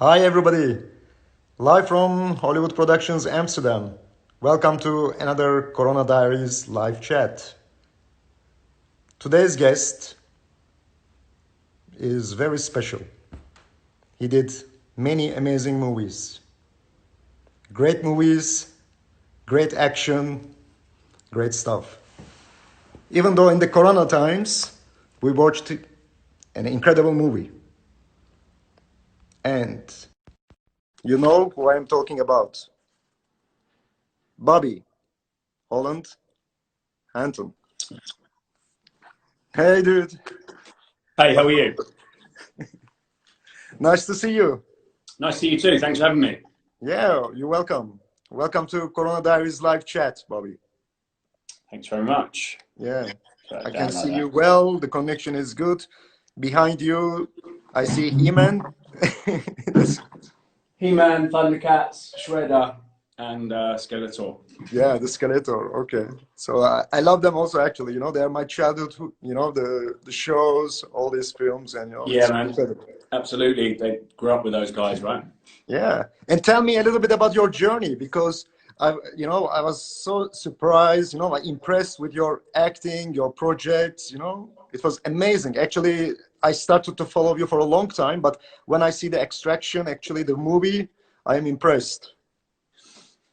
Hi, everybody. Live from Hollywood Productions Amsterdam. Welcome to another Corona Diaries live chat. Today's guest is very special. He did many amazing movies. Great action, great stuff. Even though in the Corona times, we watched an incredible movie. And you know who I'm talking about. Bobby Holland HANTON. Hey, dude. Hey, how are you? Nice to see you. Nice to see you too. Thanks for having me. Yeah, you're welcome. Welcome to Corona Diaries live chat, Bobby. Thanks very much. Yeah, I can Down like see you that. well. The connection is good. Behind you, I see He-Man. He-Man, Thundercats, Shredder, and Skeletor. Yeah, the Skeletor. Okay. So I love them also, actually. You know, they're my childhood, the shows, all these films, and, Yeah, it's man. incredible. Absolutely. They grew up with those guys, right? Yeah. And tell me a little bit about your journey because I was so surprised, like impressed with your acting, your projects, it was amazing. Actually, I started to follow you for a long time, but when I see the Extraction, actually the movie, I am impressed.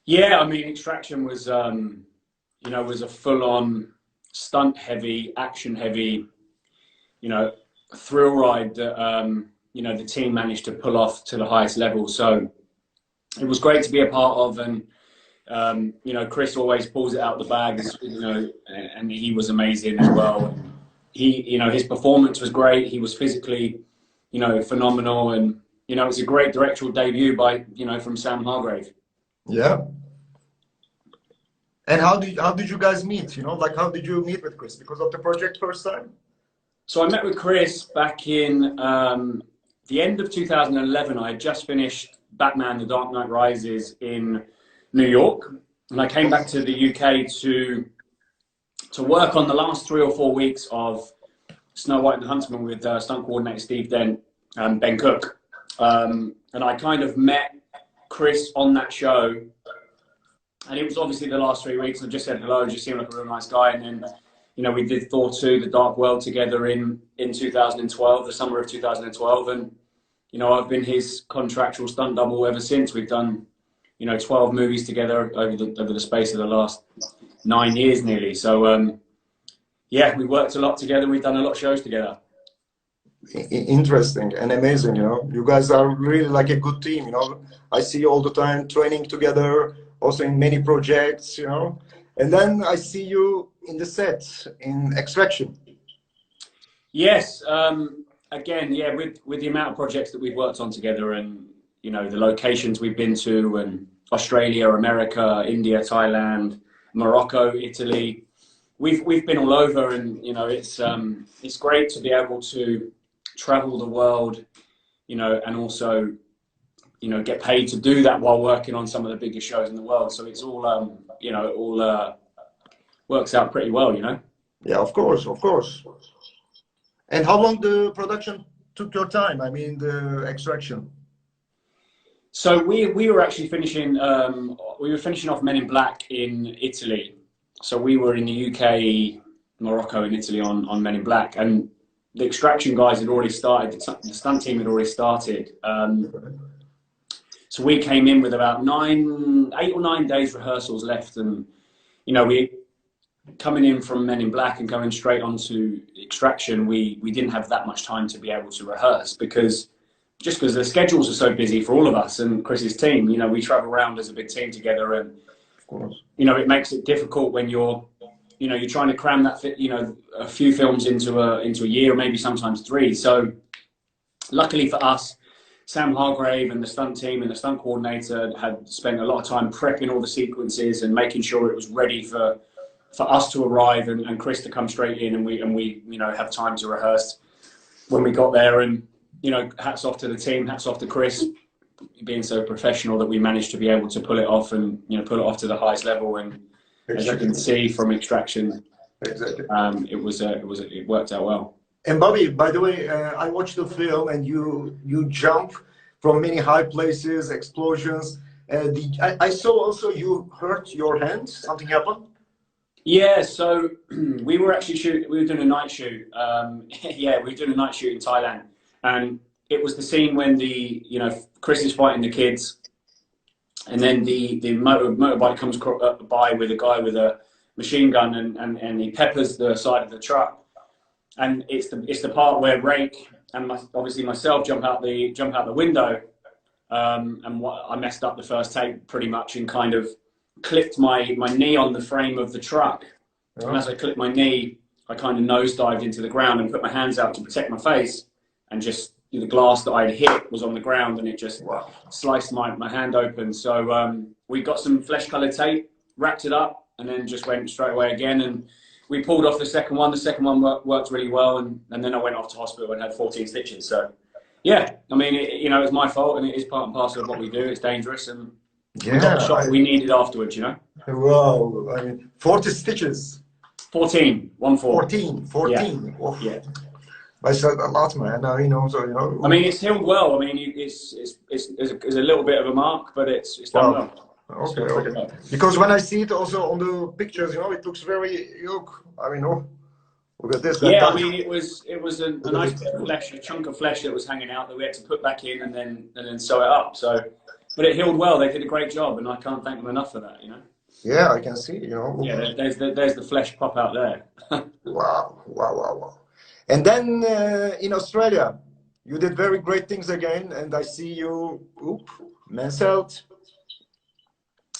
Yeah, I mean, Extraction was, was a full-on stunt-heavy, action-heavy, thrill ride that, the team managed to pull off to the highest level. So it was great to be a part of, and Chris always pulls it out the bag, and he was amazing as well. His performance was great. He was physically, phenomenal, and it was a great directorial debut from Sam Hargrave. Yeah. And how did you guys meet? Like how did you meet with Chris? Because of the project first time? So I met with Chris back in the end of 2011. I had just finished Batman: The Dark Knight Rises in New York, and I came back to the UK to work on the last 3 or 4 weeks of Snow White and the Huntsman with stunt coordinator Steve Dent and Ben Cook. And I kind of met Chris on that show, and it was obviously the last 3 weeks. I just said hello, just seemed like a real nice guy, and then we did Thor 2, The Dark World together in 2012, the summer of 2012, and I've been his contractual stunt double ever since. We've done 12 movies together over the space of the last 9 years nearly. So yeah, we worked a lot together. We've done a lot of shows together. Interesting and amazing. You guys are really like a good team. I see you all the time training together, also in many projects. And then I see you in the set in Extraction. Yes, again, yeah, with the amount of projects that we've worked on together, and the locations we've been to, and Australia, America, India, Thailand, Morocco, Italy, we've been all over, and it's great to be able to travel the world, and also get paid to do that while working on some of the biggest shows in the world. So it's all works out pretty well, Yeah, of course, of course. And how long the production took your time? I mean, the Extraction. So we were actually finishing off Men in Black in Italy. So we were in the UK, Morocco, and Italy on Men in Black, and the Extraction guys had already started. The stunt team had already started. So we came in with about 8 or 9 days rehearsals left, and we coming in from Men in Black and going straight onto Extraction, we didn't have that much time to be able to rehearse because the schedules are so busy for all of us and Chris's team. We travel around as a big team together, and Of course. it makes it difficult when you're trying to cram that a few films into a year, or maybe sometimes 3. So luckily for us, Sam Hargrave and the stunt team and the stunt coordinator had spent a lot of time prepping all the sequences and making sure it was ready for us to arrive and Chris to come straight in, and we have time to rehearse when we got there. And hats off to the team, hats off to Chris being so professional that we managed to be able to pull it off and pull it off to the highest level. And as you can see from Extraction, Exactly. It worked out well. And Bobby, by the way, I watched the film and you jump from many high places, explosions. I saw also you hurt your hand. Something happened? Yeah, so we were actually shooting, we were doing a night shoot. Yeah, we were doing a night shoot in Thailand. And it was the scene when Chris is fighting the kids. And then the motorbike comes by with a guy with a machine gun and he peppers the side of the truck. And it's the part where Rake and obviously myself jump out the window. I messed up the first take pretty much and kind of clipped my knee on the frame of the truck. Oh. And as I clipped my knee, I kind of nosedived into the ground and put my hands out to protect my face, and just the glass that I'd hit was on the ground and it just sliced my hand open. So we got some flesh-colored tape, wrapped it up, and then just went straight away again. And we pulled off the second one. The second one worked really well, and then I went off to hospital and had 14 stitches. So yeah, I mean, it's my fault, and it is part and parcel of what we do. It's dangerous, and we got the shot we needed afterwards, Wow, I mean, 40 stitches. 14, 1 4. 14. Yeah. Oh. Yeah. That's a lot, man. So I mean, it's healed well. I mean, it's a little bit of a mark, but it's done well. Okay. Because when I see it also on the pictures, it looks very. I mean, look at this. Yeah, I mean, it was a nice bit of flesh, a chunk of flesh that was hanging out that we had to put back in and then sew it up. So, but it healed well. They did a great job, and I can't thank them enough for that. Yeah, I can see. Yeah, there's the flesh pop out there. Wow. And then in Australia, you did very great things again, and I see you, men's health.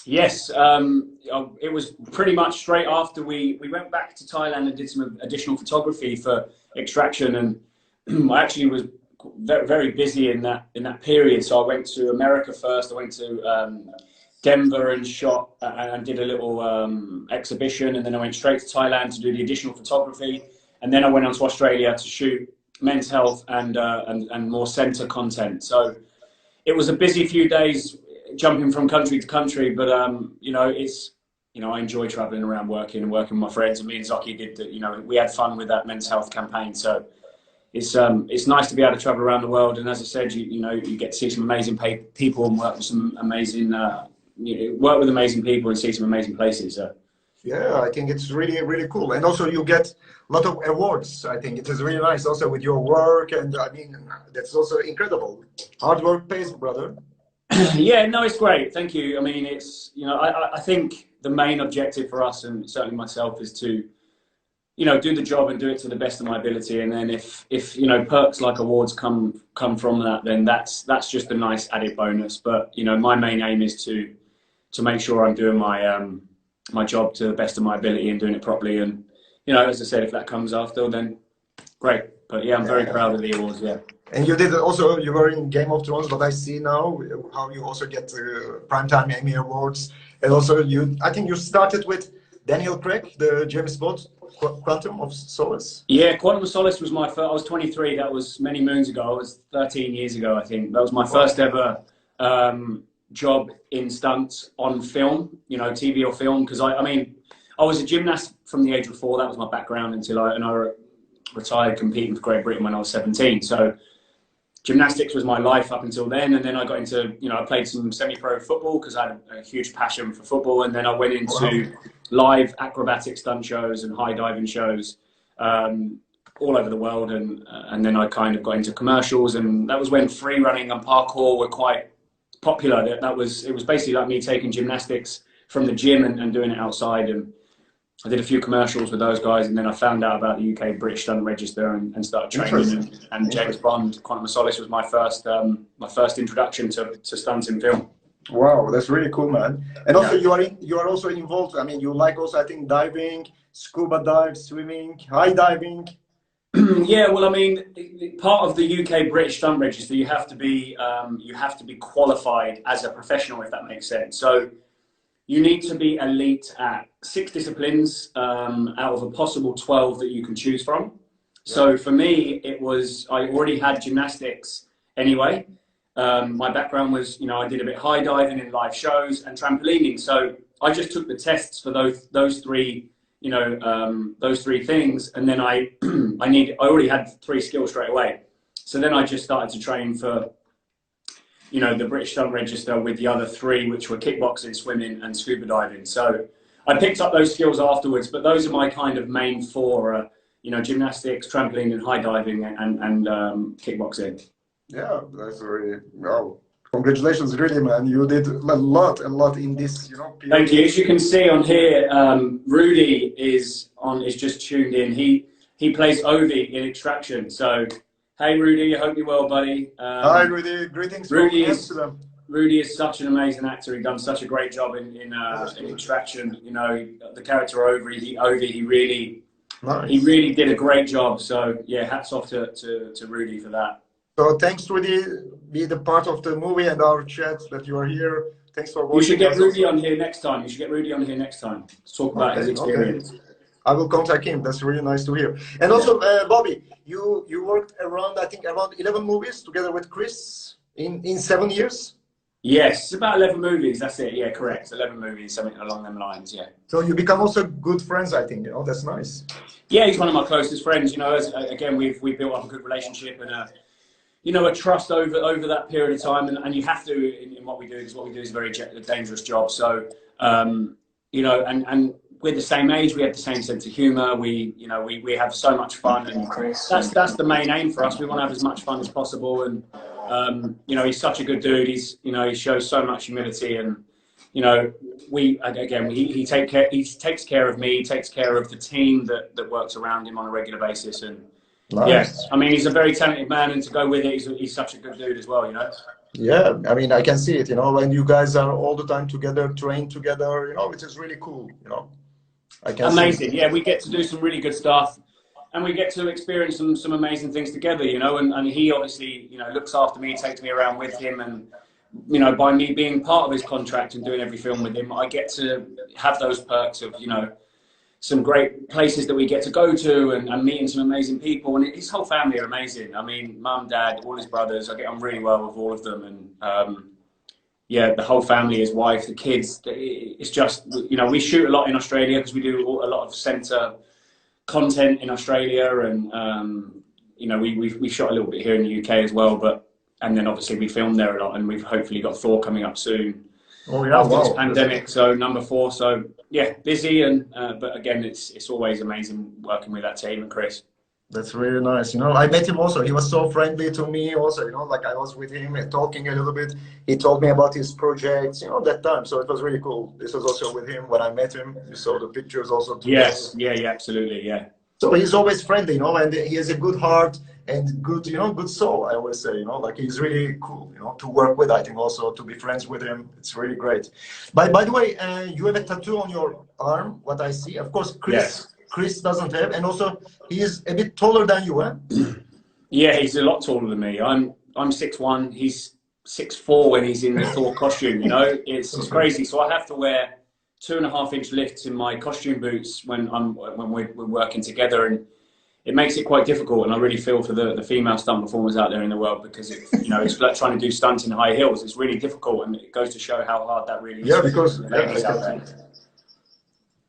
Yes, it was pretty much straight after we went back to Thailand and did some additional photography for Extraction, and I actually was very, very busy in that period. So I went to America first. I went to Denver and shot and did a little exhibition, and then I went straight to Thailand to do the additional photography. And then I went on to Australia to shoot men's health and more centre content. So it was a busy few days jumping from country to country, but I enjoy travelling around working with my friends. And me and Zoki did we had fun with that men's health campaign. So it's nice to be able to travel around the world. And as I said, you get to see some amazing people and work with some amazing amazing people and see some amazing places. So. Yeah, I think it's really, really cool. And also you get a lot of awards. I think it is really nice also with your work. And I mean, that's also incredible. Hard work pays, brother. Yeah, no, it's great. Thank you. I mean, it's, I think the main objective for us, and certainly myself, is to, do the job and do it to the best of my ability. And then if perks like awards come from that, then that's just a nice added bonus. But, my main aim is to make sure I'm doing my job to the best of my ability and doing it properly. And, as I said, if that comes after, then great. But yeah, I'm very proud of the awards, yeah. And you did also, you were in Game of Thrones, but I see now how you also get Primetime Emmy Awards. And also I think you started with Daniel Craig, the James Bond, Quantum of Solace. Yeah, Quantum of Solace was my first, I was 23, that was many moons ago. It was 13 years ago, I think. That was my first ever job in stunts on film, TV or film, because I was a gymnast from the age of 4. That was my background until I retired competing for Great Britain when I was 17. So gymnastics was my life up until then, and then I got into, I played some semi-pro football because I had a huge passion for football, and then I went into live acrobatic stunt shows and high diving shows all over the world, and then I kind of got into commercials, and that was when free running and parkour were quite popular. It was basically like me taking gymnastics from the gym and doing it outside, and I did a few commercials with those guys, and then I found out about the UK British Stunt Register and started training. And James Bond, Quantum of Solace was my first introduction to stunts in film. Wow, that's really cool, man. And also you are also involved. I mean, you like also, I think, diving, scuba dive, swimming, high diving. Yeah, well, I mean, part of the UK British Stunt Register, you have to be qualified as a professional, if that makes sense. So you need to be elite at 6 disciplines out of a possible 12 that you can choose from. So for me, I already had gymnastics anyway. My background was, I did a bit high diving in live shows and trampolining. So I just took the tests for those three things, and then I already had 3 skills straight away. So then I just started to train for you know, the British Stunt Register with the other three, which were kickboxing, swimming, and scuba diving. So I picked up those skills afterwards, but those are my kind of main four, you know, gymnastics, trampoline and high diving and kickboxing. Yeah, that's really, wow. Congratulations, really, man. You did a lot in this, you know, period. Thank you. As you can see on here, Rudy is just tuned in. He plays Ovi in Extraction. So, hey, Rudy, I hope you're well, buddy. Hi, Rudy. Greetings from Amsterdam. Rudy is such an amazing actor. He's done such a great job in Extraction. You know, the character Ovi, he really did a great job. So, yeah, hats off to Rudy for that. So thanks, Rudy, be the part of the movie and our chat that you are here. Thanks for watching. You should get Rudy on here next time. You should get Rudy on here next time to talk about his experience. Okay. I will contact him. That's really nice to hear. And also, Bobby, you worked around, I think, around 11 movies together with Chris in 7 years? Yes, it's about 11 movies. That's it. Yeah, correct. 11 movies, something along them lines. Yeah. So you become also good friends, I think. You know, that's nice. Yeah, he's one of my closest friends. You know, again, we've built up a good relationship and you know, a trust over that period of time, and you have to in what we do, because what we do is a very dangerous job. So, you know, and we're the same age, we have the same sense of humour. We have so much fun, and that's the main aim for us. We want to have as much fun as possible, and you know, he's such a good dude. He shows so much humility, and you know, he takes care of me, he takes care of the team that works around him on a regular basis, and. Nice. Yes, I mean, he's a very talented man, and to go with it, he's such a good dude as well, you know? Yeah, I mean, I can see it, you know, when you guys are all the time together, train together, you know, it is really cool, you know? Amazing, yeah, we get to do some really good stuff, and we get to experience some amazing things together, you know, and he obviously, you know, looks after me, takes me around with him, and, you know, by me being part of his contract and doing every film with him, I get to have those perks of, you know, some great places that we get to go to and meeting some amazing people, and his whole family are amazing. I mean, mum, dad, all his brothers, I get on really well with all of them, and yeah, the whole family, his wife, the kids. It's just, you know, we shoot a lot in Australia because we do a lot of centre content in Australia, and you know, we shot a little bit here in the UK as well, and then obviously we filmed there a lot, and we've hopefully got Thor coming up soon. Oh yeah, after this pandemic, so number 4. So yeah, busy, and but again, it's always amazing working with that team and Chris. That's really nice. You know, I met him also. He was so friendly to me also, you know, like I was with him and talking a little bit. He told me about his projects, you know, that time. So it was really cool. This was also with him when I met him. You saw the pictures also. Yes, yeah, absolutely, yeah. So he's always friendly, you know, and he has a good heart and good, you know, good soul, I always say, you know, like he's really cool, you know, to work with. I think also to be friends with him, it's really great. By the way, you have a tattoo on your arm, what I see. Of course, Chris doesn't have, and also he is a bit taller than you, eh? Yeah, he's a lot taller than me. I'm 6'1", he's 6'4" when he's in the Thor costume, you know, it's crazy. So I have to wear 2.5-inch lifts in my costume boots when we're working together, and it makes it quite difficult. And I really feel for the female stunt performers out there in the world, because you know, it's like trying to do stunts in high heels. It's really difficult, and it goes to show how hard that really is. Yeah, because ladies out there.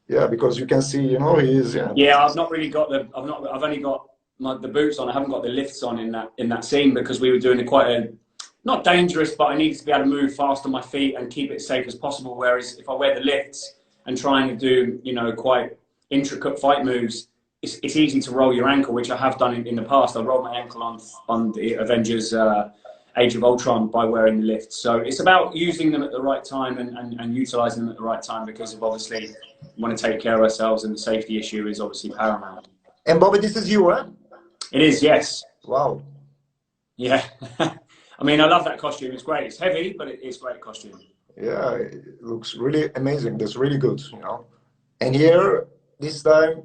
Yeah, because you can see, you know, he is. Yeah, I've not really got the. I've only got the boots on. I haven't got the lifts on in that scene, because we were doing quite a, not dangerous, but I needed to be able to move fast on my feet and keep it safe as possible. Whereas if I wear the lifts and trying to do, you know, quite intricate fight moves, it's easy to roll your ankle, which I have done in the past. I rolled my ankle on the Avengers Age of Ultron by wearing the lifts. So it's about using them at the right time and utilising them at the right time, because of obviously we want to take care of ourselves, and the safety issue is obviously paramount. And Bobby, this is you, huh? It is, yes. Wow. Yeah. I mean, I love that costume. It's great. It's heavy, but it's a great costume. Yeah, it looks really amazing. That's really good, you know. And here, this time,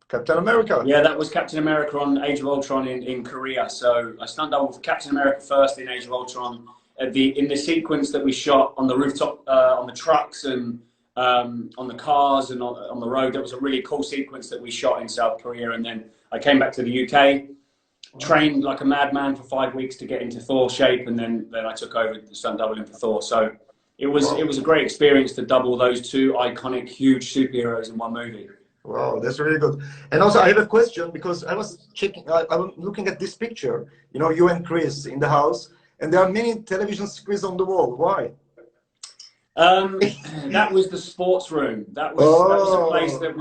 Captain America. Yeah, that was Captain America on Age of Ultron in Korea. So I stunt double for Captain America first in Age of Ultron. In the sequence that we shot on the rooftop, on the trucks and on the cars and on the road, that was a really cool sequence that we shot in South Korea. And then I came back to the UK, trained like a madman for 5 weeks to get into Thor shape, and then I took over the stunt doubling for Thor. So it was a great experience to double those two iconic, huge superheroes in one movie. Wow, that's really good. And also, I have a question, because I was checking, I was looking at this picture, you know, you and Chris in the house, and there are many television screens on the wall. Why? That was the sports room. That was a place that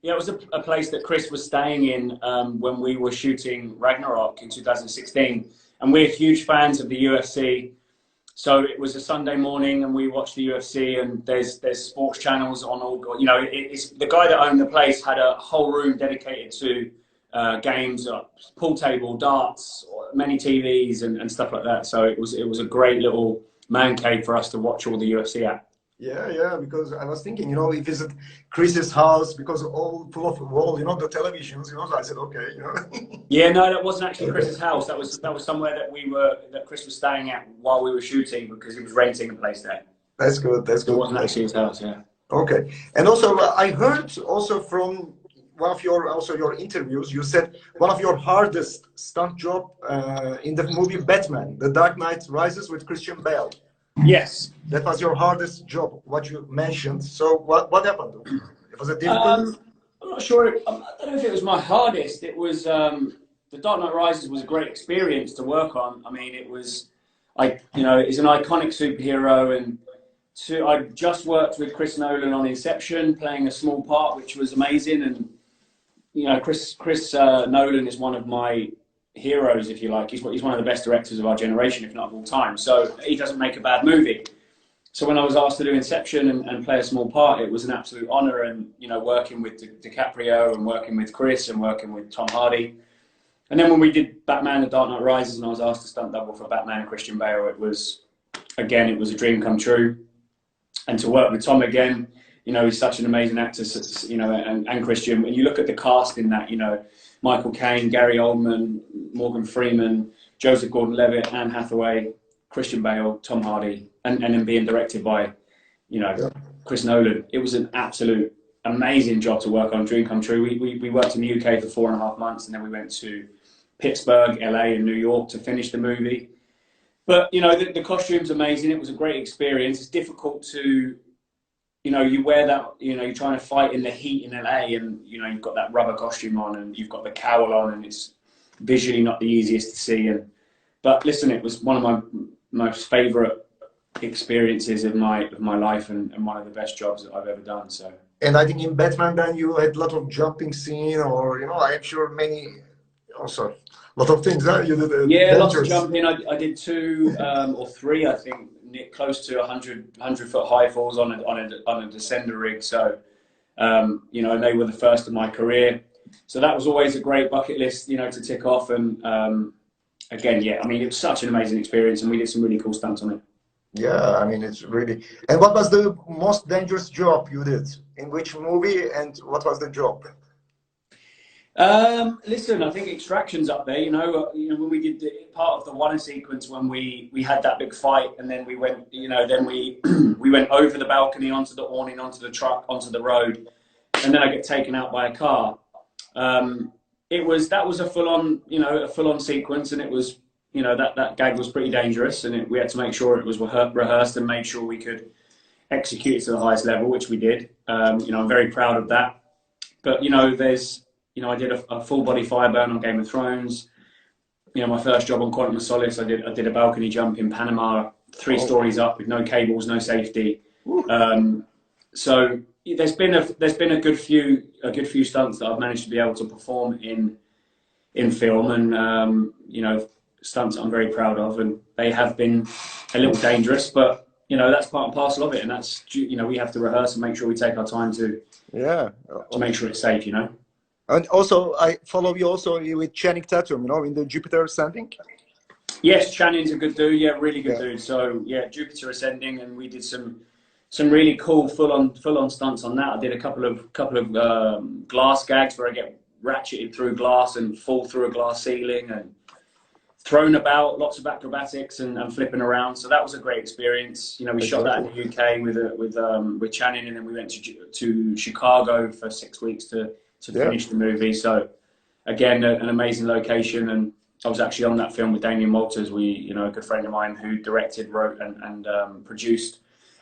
it was a place that Chris was staying in when we were shooting Ragnarok in 2016. And we're huge fans of the UFC. So it was a Sunday morning and we watched the UFC, and there's sports channels on all, you know, it's the guy that owned the place had a whole room dedicated to games, pool table, darts, many TVs and stuff like that. So it was a great little man cave for us to watch all the UFC at. Yeah, because I was thinking, you know, we visit Chris's house because all full of wall, you know, the televisions, you know. So I said, okay, you know. Yeah, no, that wasn't actually Chris's house. That was somewhere that Chris was staying at while we were shooting, because he was renting a place there. That's good. That's good. It wasn't actually his house. Yeah. Okay, and also I heard also from one of your interviews, you said one of your hardest stunt job in the movie Batman, The Dark Knight Rises with Christian Bale. Yes. That was your hardest job, what you mentioned. So what happened? It was a difficult. I'm not sure. I don't know if it was my hardest. It was The Dark Knight Rises was a great experience to work on. I mean, it was, it's an iconic superhero, and I just worked with Chris Nolan on Inception, playing a small part, which was amazing. And you know, Chris Nolan is one of my heroes, if you like. He's one of the best directors of our generation, if not of all time. So he doesn't make a bad movie. So when I was asked to do Inception and play a small part, it was an absolute honor. And, you know, working with DiCaprio and working with Chris and working with Tom Hardy. And then when we did Batman, The Dark Knight Rises, and I was asked to stunt double for Batman and Christian Bale, it was a dream come true. And to work with Tom again, you know, he's such an amazing actor, you know, and Christian. When you look at the cast in that, you know, Michael Caine, Gary Oldman, Morgan Freeman, Joseph Gordon-Levitt, Anne Hathaway, Christian Bale, Tom Hardy, and then being directed by, you know, Chris Nolan. It was an absolute amazing job to work on, dream come true. We worked in the UK for 4.5 months, and then we went to Pittsburgh, LA, and New York to finish the movie. But, you know, the costume's amazing. It was a great experience. It's difficult to, you know, you wear that, you know, you're trying to fight in the heat in LA, and, you know, you've got that rubber costume on and you've got the cowl on, and it's visually not the easiest to see. But listen, it was one of my most favorite experiences of my life, and one of the best jobs that I've ever done. So. And I think in Batman then you had a lot of jumping scene, or, you know, I'm sure many, also a lot of things, huh? You did yeah, lots of jumping. I did 2 or 3, I think, close to 100-foot high falls on a descender rig. So, you know, they were the first of my career. So that was always a great bucket list, you know, to tick off. And again, yeah, I mean, it was such an amazing experience, and we did some really cool stunts on it. Yeah, I mean, it's really. And what was the most dangerous job you did? In which movie, and what was the job? Listen, I think Extraction's up there. You know, when we did part of the One sequence, when we had that big fight, and then we went, you know, then we went over the balcony, onto the awning, onto the truck, onto the road, and then I get taken out by a car. That was a full-on sequence, and it was, you know, that gag was pretty dangerous, and we had to make sure it was rehearsed and made sure we could execute it to the highest level, which we did. You know, I'm very proud of that. But, you know, I did a full body fire burn on Game of Thrones. You know, my first job on Quantum of Solace, I did a balcony jump in Panama, 3 stories up with no cables, no safety. So there's been a good few stunts that I've managed to be able to perform in film, and you know, stunts I'm very proud of, and they have been a little dangerous, but you know, that's part and parcel of it, and that's, you know, we have to rehearse and make sure we take our time to make sure it's safe, you know. And also, I follow you also with Channing Tatum, you know, in the Jupiter Ascending. Yes, Channing's a good dude. Yeah, really good dude. So yeah, Jupiter Ascending, and we did some really cool full on stunts on that. I did a couple of glass gags where I get ratcheted through glass and fall through a glass ceiling, and thrown about, lots of acrobatics and flipping around. So that was a great experience. You know, we shot that in the UK with Channing, and then we went to Chicago for 6 weeks to finish the movie. So again, an amazing location, and I was actually on that film with Damien Walters. A good friend of mine who directed, wrote, and produced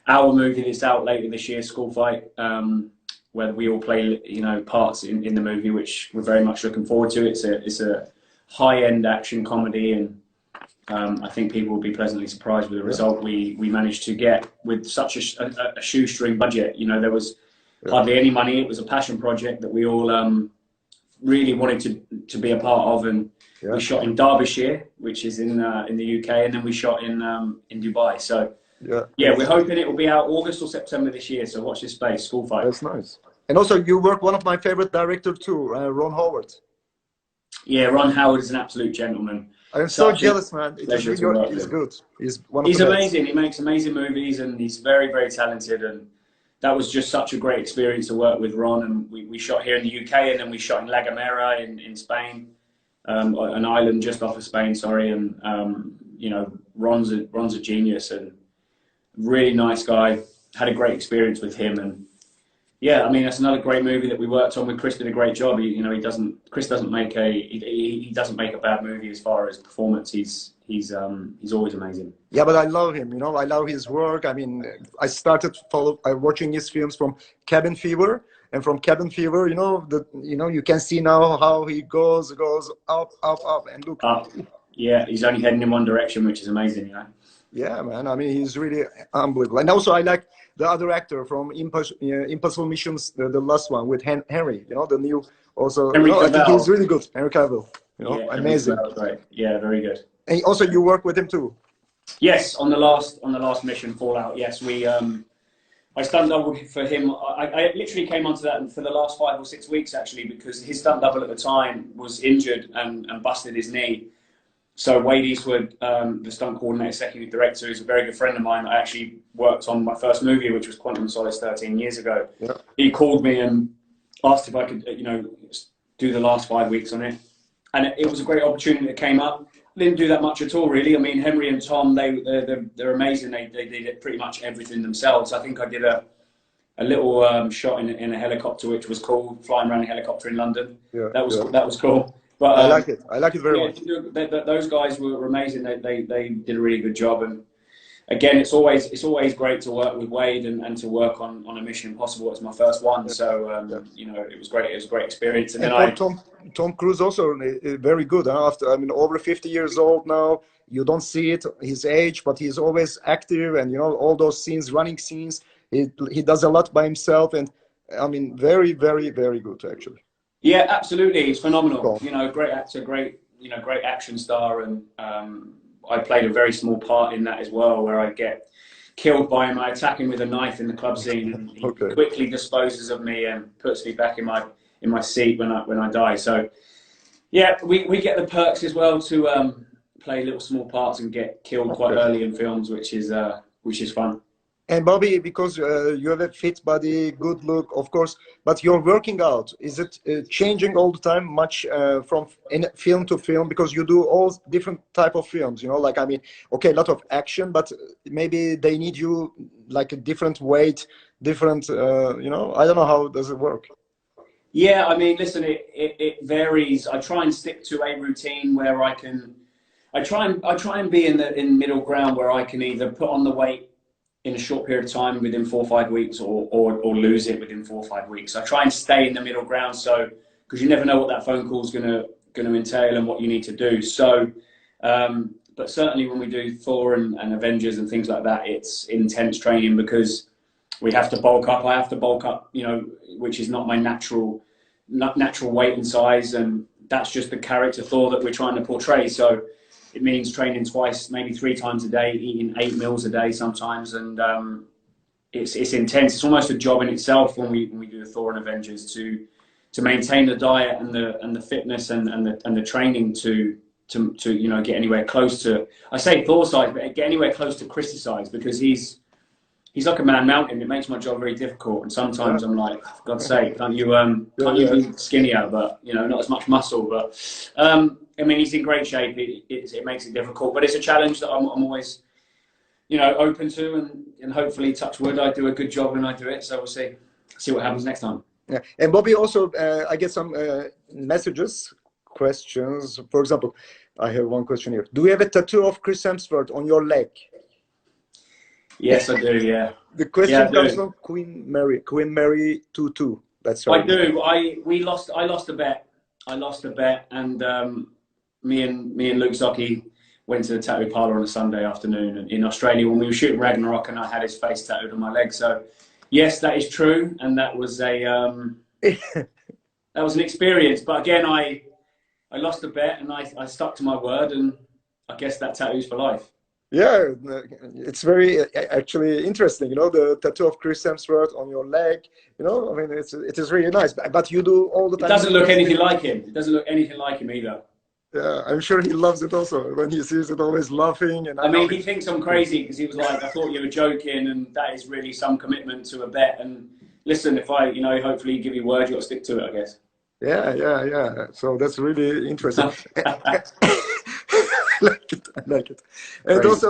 our movie that's out later this year, School Fight, where we all play, you know, parts in the movie, which we're very much looking forward to. It's a high-end action comedy, and I think people will be pleasantly surprised with the result we managed to get with such a shoestring budget. You know, there was hardly any money. It was a passion project that we all really wanted to be a part of, and we shot in Derbyshire, which is in the UK, and then we shot in Dubai. So we're hoping it will be out August or September this year. So watch this space. School Fight. That's nice. And also, you work one of my favorite directors too, Ron Howard. Yeah, Ron Howard is an absolute gentleman. I'm so jealous, man. He's good. He's amazing. He makes amazing movies, and he's very, very talented. And that was just such a great experience to work with Ron. And we shot here in the UK, and then we shot in La Gomera in Spain, an island just off of Spain. Sorry, and you know, Ron's a genius and really nice guy. Had a great experience with him, and yeah, I mean, that's another great movie that we worked on with Chris. Did a great job. Chris doesn't make a bad movie as far as performance. He's always amazing. Yeah, but I love him. You know, I love his work. I mean, I started watching his films from Cabin Fever, and from Cabin Fever, you can see now how he goes up, and look. Yeah, he's only heading in one direction, which is amazing. You know. Yeah, man. I mean, he's really unbelievable. And also, I like the other actor from Impossible Missions, the last one with Henry. You know, the new also. I think he's really good. Henry Cavill. You know, amazing. Right. Yeah, very good. And also, you work with him too. Yes, on the last mission, Fallout. Yes, I stunt doubled for him. I literally came onto that for the last 5 or 6 weeks actually, because his stunt double at the time was injured and busted his knee. So Wade Eastwood, the stunt coordinator, executive director, is a very good friend of mine. I actually worked on my first movie, which was Quantum of Solace 13 years ago. Yeah. He called me and asked if I could, do the last 5 weeks on it. And it was a great opportunity that came up. I didn't do that much at all, really. I mean, Henry and Tom, they're amazing. They did pretty much everything themselves. I think I did a little shot in a helicopter, which was cool, flying around a helicopter in London. Yeah, that was cool. But I like it. I like it very much. Those guys were amazing. They did a really good job. And again, it's always great to work with Wade and to work on a Mission Impossible. It's my first one, so it was great. It was a great experience. And then Tom Cruise also very good. After over 50 years old now, you don't see it his age, but he's always active, and all those scenes, running scenes. He does a lot by himself, and I mean, very, very, very good actually. Yeah, absolutely. He's phenomenal. Great actor, great action star, and I played a very small part in that as well, where I get killed by him. I attack him with a knife in the club scene, and he quickly disposes of me and puts me back in my seat when I die. So, yeah, we get the perks as well to play little small parts and get killed quite early in films, which is fun. And Bobby, because you have a fit body, good look, of course, but you're working out. Is it changing all the time, much from film to film? Because you do all different type of films, a lot of action, but maybe they need you like a different weight, different, I don't know how does it work. Yeah, I mean, listen, it varies. I try and stick to a routine where I try and be in middle ground where I can either put on the weight in a short period of time within 4 or 5 weeks, or lose it within 4 or 5 weeks. I try and stay in the middle ground, because you never know what that phone call is going to entail and what you need to do. So, but certainly when we do Thor and Avengers and things like that, it's intense training because we have to bulk up. I have to bulk up, which is not my natural weight and size, and that's just the character Thor that we're trying to portray. So it means training twice, maybe 3 times a day, eating 8 meals a day sometimes, and it's intense. It's almost a job in itself when we do the Thor and Avengers to maintain the diet and the fitness and the training to get anywhere close to, I say Thor size, but get anywhere close to Chris's size, because he's like a man mountain. It makes my job very difficult, and sometimes I'm like, for God's sake, can't you be skinnier, but not as much muscle, but. I mean, he's in great shape. It makes it difficult, but it's a challenge that I'm always, open to, and hopefully, touch wood, I do a good job when I do it. So we'll see what happens next time. Yeah, and Bobby, also, I get some questions. For example, I have one question here. Do you have a tattoo of Chris Hemsworth on your leg? Yes, I do. Yeah. The question comes from Queen Mary 22. That's right. I do. I lost a bet, and me and Luke Zocchi went to the tattoo parlor on a Sunday afternoon and in Australia when we were shooting Ragnarok, and I had his face tattooed on my leg. So yes, that is true, and that was a that was an experience. But again, I lost a bet, and I stuck to my word, and I guess that tattoo's for life. Yeah, it's very actually interesting. You know, the tattoo of Chris Hemsworth on your leg. You know, I mean, it is really nice. But you do all the time. It doesn't look anything like him. It doesn't look anything like him either. Yeah, I'm sure he loves it also. When he sees it, always laughing. And I mean, he thinks I'm crazy because he was like, "I thought you were joking," and that is really some commitment to a bet. And listen, if I, you know, hopefully you give your word, you got to stick to it, I guess. Yeah. So that's really interesting. I like it. And Great. also,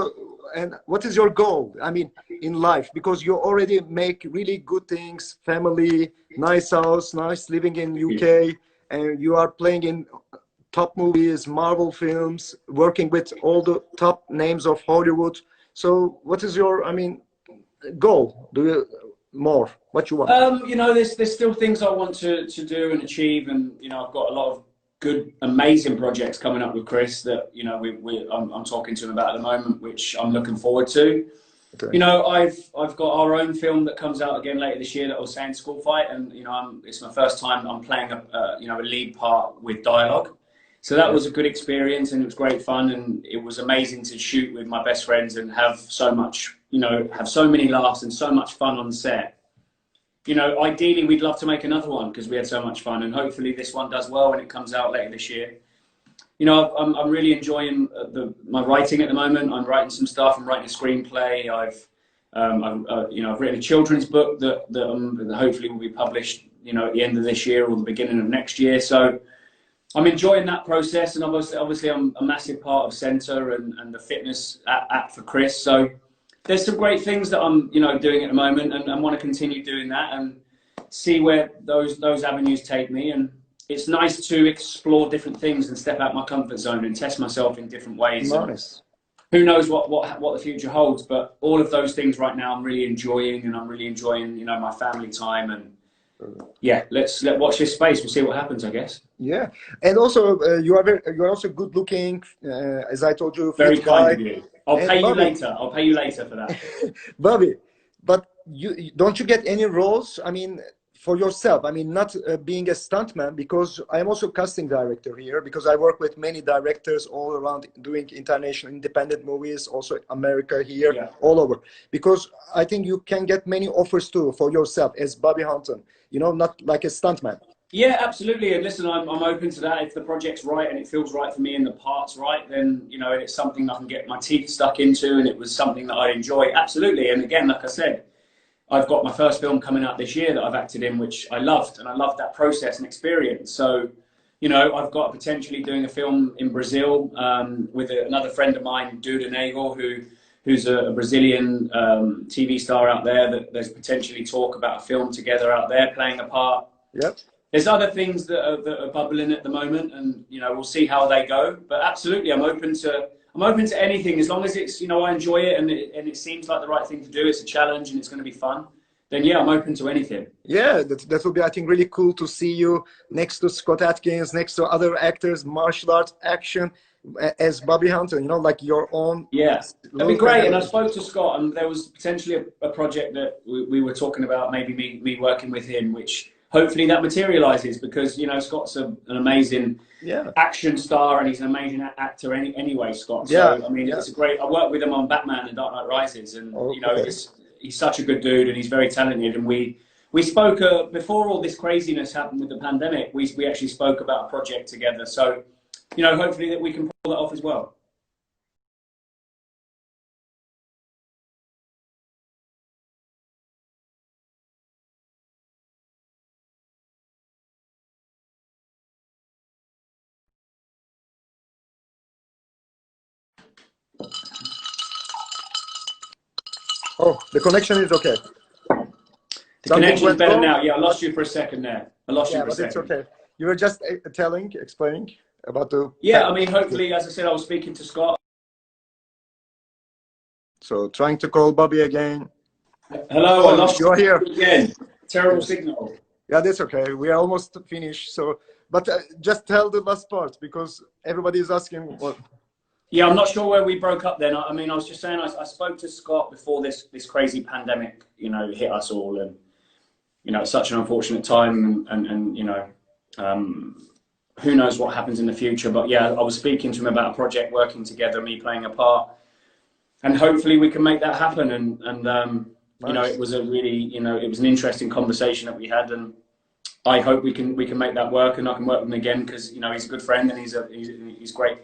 and what is your goal? I mean, in life, because you already make really good things, family, nice house, nice living in UK, and you are playing in top movies, Marvel films, working with all the top names of Hollywood. So what is your, I mean, goal? Do you more? What you want? You know, there's still things I want to do and achieve, and you know, I've got a lot of good, amazing projects coming up with Chris that, you know, I'm talking to him about at the moment, which I'm looking forward to. Okay. You know, I've got our own film that comes out again later this year that I was saying, School Fight, and you know, it's my first time I'm playing a you know, a lead part with dialogue. So that was a good experience, and it was great fun, and it was amazing to shoot with my best friends and have so much, you know, have so many laughs and so much fun on set. You know, ideally we'd love to make another one because we had so much fun, and hopefully this one does well when it comes out later this year. You know, I'm really enjoying my writing at the moment. I'm writing some stuff. I'm writing a screenplay. You know, I've written a children's book that hopefully will be published, you know, at the end of this year or the beginning of next year. So I'm enjoying that process, and obviously I'm a massive part of Centre and the fitness app for Chris. So there's some great things that I'm, you know, doing at the moment, and want to continue doing that and see where those avenues take me. And it's nice to explore different things and step out my comfort zone and test myself in different ways. Nice. Who knows what the future holds? But all of those things right now I'm really enjoying, and I'm really enjoying, you know, my family time. And yeah, let's watch this space. We'll see what happens, I guess. Yeah, and also you are also good looking, as I told you. Very kind of you. I'll pay you Bobby, later. I'll pay you later for that. Bobby, but don't you get any roles? I mean, for yourself. I mean, not being a stuntman, because I'm also casting director here, because I work with many directors all around doing international independent movies, also America here, yeah, all over. Because I think you can get many offers too for yourself as Bobby HANTON, you know, not like a stuntman. Yeah, absolutely. And listen, I'm open to that. If the project's right and it feels right for me and the part's right, then, you know, it's something I can get my teeth stuck into, and it was something that I enjoy. Absolutely. And again, like I said, I've got my first film coming out this year that I've acted in, which I loved, and I loved that process and experience. So, you know, I've got potentially doing a film in Brazil with another friend of mine, Duda Nagel, who's a Brazilian TV star out there, that there's potentially talk about a film together out there playing a part. Yep. There's other things that are bubbling at the moment, and you know, we'll see how they go. But absolutely, I'm open to anything as long as it's, you know, I enjoy it and it seems like the right thing to do. It's a challenge and it's going to be fun. Then yeah, I'm open to anything. Yeah, that will be, I think, really cool to see you next to Scott Adkins, next to other actors, martial arts, action, as Bobby HANTON. You know, like your own. Yeah, that'd be great. And I spoke to Scott, and there was potentially a project that we were talking about, maybe me working with him, which hopefully that materializes, because, you know, Scott's an amazing action star, and he's an amazing actor anyway, Scott. So, I mean, it's a great, I worked with him on Batman and Dark Knight Rises, and, you know, he's such a good dude, and he's very talented. And we spoke, before all this craziness happened with the pandemic, we actually spoke about a project together. So, you know, hopefully that we can pull that off as well. Oh, the connection is okay. The connection is better now. Yeah, I lost you for a second there. I lost you for a second. It's okay. You were just explaining about the... Yeah, I mean, hopefully, as I said, I was speaking to Scott. So, trying to call Bobby again. Hello, I lost you here again. Terrible signal. Yeah, that's okay. We are almost finished. So, but just tell the last part, because everybody is asking what... Yeah, I'm not sure where we broke up then. I mean, I was just saying, I spoke to Scott before this crazy pandemic, you know, hit us all, and you know, it's such an unfortunate time, and you know, who knows what happens in the future. But yeah, I was speaking to him about a project, working together, me playing a part, and hopefully we can make that happen. And Nice. you know, it was a really, you know, it was an interesting conversation that we had, and I hope we can make that work, and I can work with him again, because you know, he's a good friend, and he's great,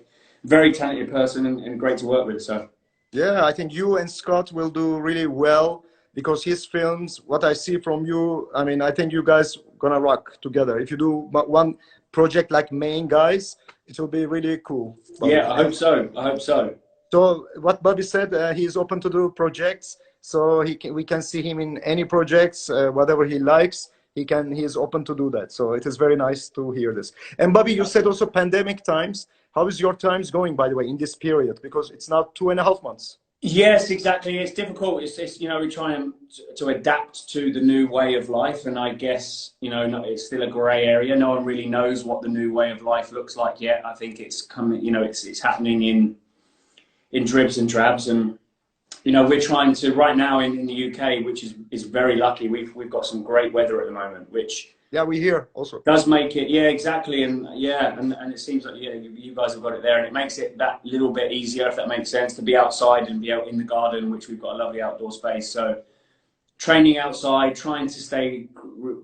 very talented person, and great to work with. So Yeah, I think you and Scott will do really well because his films, what I see from you, I mean, I think you guys gonna rock together. If you do one project like Main Guys, it will be really cool, Bobby. yeah, I hope so. I hope so. So what Bobby said, he is open to do projects, so we can see him in any projects, whatever he likes. He is open to do that. So it is very nice to hear this. And Bobby, you said also pandemic times. How is your times going, by the way, in this period? Because it's now 2.5 months. Yes, exactly. It's difficult. It's you know, we're trying to adapt to the new way of life, and I guess, you know, it's still a grey area. No one really knows what the new way of life looks like yet. I think it's coming. You know, it's happening in dribs and drabs, and you know, we're trying to right now in the UK, which is very lucky. We've got some great weather at the moment, which Yeah, we hear also. does make it, yeah, exactly, and yeah, and it seems like, yeah, you guys have got it there, and it makes it that little bit easier, if that makes sense, to be outside and be out in the garden, which we've got a lovely outdoor space. So training outside, trying to stay,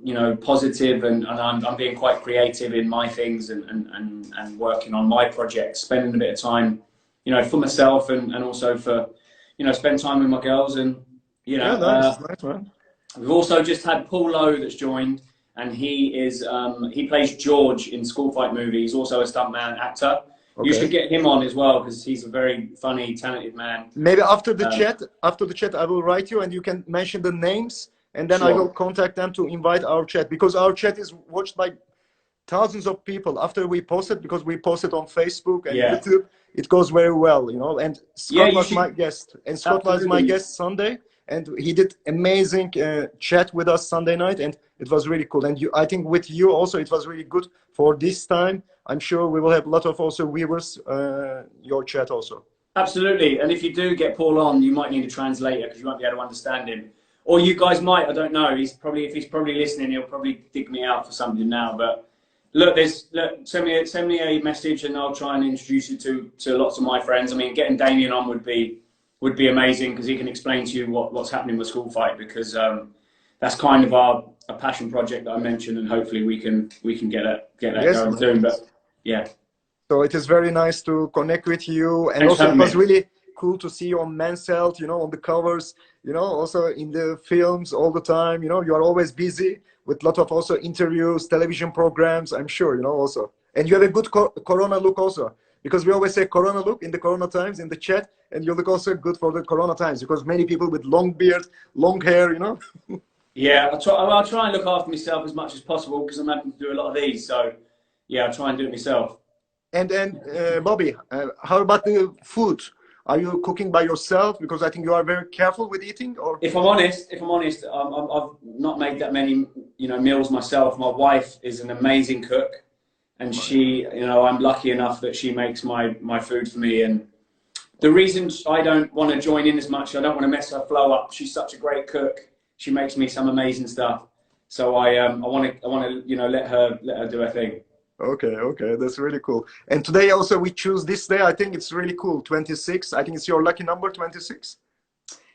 you know, positive, and I'm being quite creative in my things, and working on my projects, spending a bit of time, you know, for myself, and also for, you know, spend time with my girls, and you know, Yeah, nice, man. we've also just had Paul Lowe that's joined, and he plays George in School Fight movie. He's also a stuntman actor. Okay. You should get him on as well, because he's a very funny, talented man. Maybe after the chat, I will write you, and you can mention the names, and then Sure. I will contact them to invite our chat, because our chat is watched by thousands of people after we post it, because we post it on Facebook and YouTube. It goes very well, you know. And Scott was my guest, and Scott was my guest Sunday, and he did amazing chat with us Sunday night, and it was really cool. And I think with you also, it was really good for this time. I'm sure we will have a lot of also viewers, your chat also. Absolutely. And if you do get Paul on, you might need a translator, because you won't be able to understand him. Or you guys might, I don't know. If he's probably listening, he'll probably dig me out for something now. But look, send me a message, and I'll try and introduce you to lots of my friends. I mean, getting Damien on would be amazing, because he can explain to you what's happening with School Fight, because that's kind of a passion project that I mentioned, and hopefully we can get that going soon. But yeah. So it is very nice to connect with you, and also it was really cool to see you on Men's Health, you know, on the covers, you know, also in the films all the time. You know, you are always busy with a lot of also interviews, television programs, I'm sure, you know, also. And you have a good Corona look also, because we always say Corona look in the Corona times in the chat, and you look also good for the Corona times, because many people with long beard, long hair, you know. Yeah, I'll try and look after myself as much as possible, because I'm having to do a lot of these. So yeah, I'll try and do it myself. And Bobby, how about the food? Are you cooking by yourself? Because I think you are very careful with eating. Or if I'm honest, I've not made that many, you know, meals myself. My wife is an amazing cook, and she, you know, I'm lucky enough that she makes my food for me. And the reason I don't want to join in as much, I don't want to mess her flow up. She's such a great cook. She makes me some amazing stuff. So I want to, you know, let her do her thing. Okay, that's really cool. And today also we choose this day. I think it's really cool. 26. I think it's your lucky number, 26.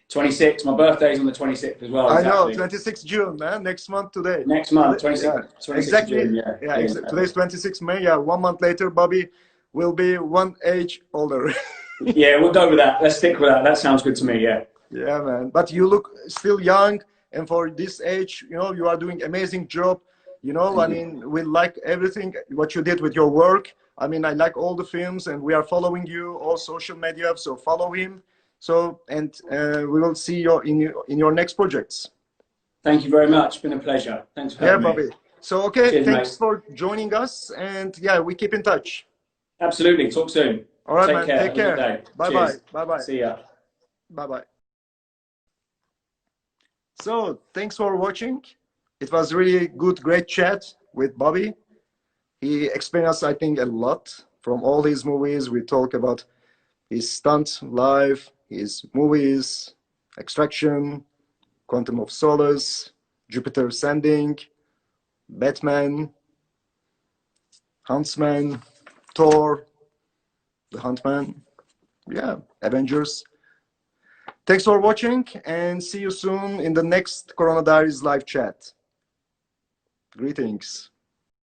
26. My birthday is on the 26th as well. Exactly. I know, 26 June, man. Next month today. Next month, 26. Yeah. 26 exactly. June, yeah. Exactly. Today's 26 May. Yeah, 1 month later, Bobby will be 1 age older. Yeah, we'll go with that. Let's stick with that. That sounds good to me. Yeah. Yeah, man. But you look still young, and for this age, you know, you are doing amazing job. You know, I mean, we like everything what you did with your work. I mean, I like all the films, and we are following you all social media. So follow him. So, and we will see you in your next projects. Thank you very much. It's been a pleasure. Thanks for having me. Bobby. So, okay, cheers, thanks mate. for joining us, and yeah, we keep in touch. Absolutely. Talk soon. All right, Take man. care. Take care. Bye-bye. Bye-bye. See ya. Bye-bye. So, thanks for watching. It was really good, great chat with Bobby. He explained us, I think, a lot from all his movies. We talk about his Stunt Live, his movies, Extraction, Quantum of Solace, Jupiter Ascending, Batman, Huntsman, Thor, the Huntman, yeah, Avengers. Thanks for watching and see you soon in the next Corona Diaries live chat. Greetings.